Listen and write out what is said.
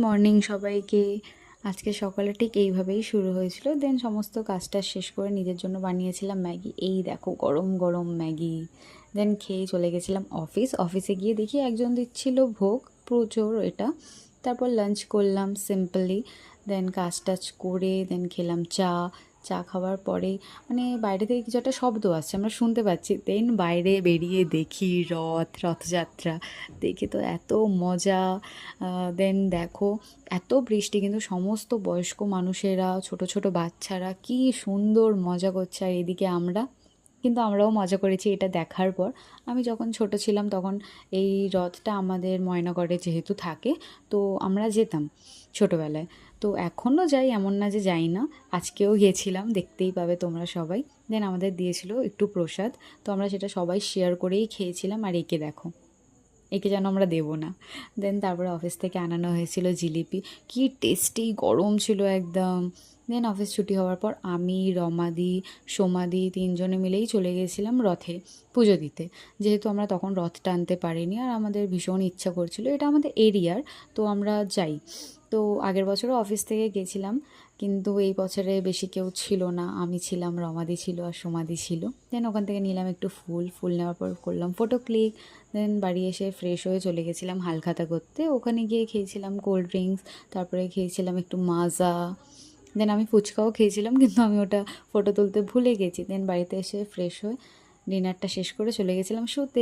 Morning সবাইকে। আজকে সকালে ঠিক এইভাবেই শুরু হয়েছিল। দেন সমস্ত কাজটা শেষ করে নিজের জন্য বানিয়েছিলাম ম্যাগি। এই দেখো গরম গরম ম্যাগি। দেন খেয়ে চলে গেছিলাম অফিসে গিয়ে দেখি একজন দিচ্ছিল ভোগ, প্রচুর এটা। তারপর লাঞ্চ করলাম সিম্পলি। দেন কাজ টাজ করে দেন খেলাম চা। চা খাওয়ার পরে মানে বাইরে থেকে কিছু একটা শব্দ আসছে, আমরা শুনতে পাচ্ছি। দেন বাইরে বেরিয়ে দেখি রথযাত্রা। দেখে তো এত মজা। দেন দেখো এত বৃষ্টি, কিন্তু সমস্ত বয়স্ক মানুষেরা, ছোট ছোট বাচ্চারা কি সুন্দর মজা করছে। আর এদিকে আমরাও মজা করেছি এটা দেখার পর। আমি যখন ছোট ছিলাম তখন এই রথটা আমাদের ময়নাগড়ে যেহেতু থাকে, তো আমরা যেতাম ছোটোবেলায়। তো এখনও যাই, এমন না যে যাই না। আজকেও গিয়েছিলাম, দেখতেই পাবে তোমরা সবাই। দেন আমাদের দিয়েছিল একটু প্রসাদ, তো আমরা সেটা সবাই শেয়ার করেই খেয়েছিলাম। আর একে দেখো, একে যেন আমরা দেবো না। দেন তারপরে অফিস থেকে আনানো হয়েছিল জিলিপি। কি টেস্টি, গরম ছিল একদম। দেন অফিস ছুটি হওয়ার পর আমি, রমাদি, সোমাদি তিনজনে মিলেই চলে গেছিলাম রথে পুজো দিতে। যেহেতু আমরা তখন রথ টানতে পারিনি, আর আমাদের ভীষণ ইচ্ছা করছিল, এটা আমাদের এরিয়ার, তো আমরা যাই। তো আগের বছরও অফিস থেকে গেছিলাম, কিন্তু এই বছরে বেশি কেউ ছিল না। আমি ছিলাম, রমাদি ছিল, আর সোমাদি ছিল। দেন ওখান থেকে নিলাম একটু ফুল ফুল নেওয়ার পর করলাম ফটো ক্লিক। দেন বাড়ি এসে ফ্রেশ হয়ে চলে গেছিলাম হালখাতা করতে। ওখানে গিয়ে খেয়েছিলাম কোল্ড ড্রিঙ্কস, তারপরে খেয়েছিলাম একটু মাজা। দেন আমি ফুচকাও খেয়েছিলাম, কিন্তু আমি ওটা ফটো তুলতে ভুলে গেছি। দেন বাড়িতে এসে ফ্রেশ হয়ে ডিনারটা শেষ করে চলে গেছিলাম শুতে।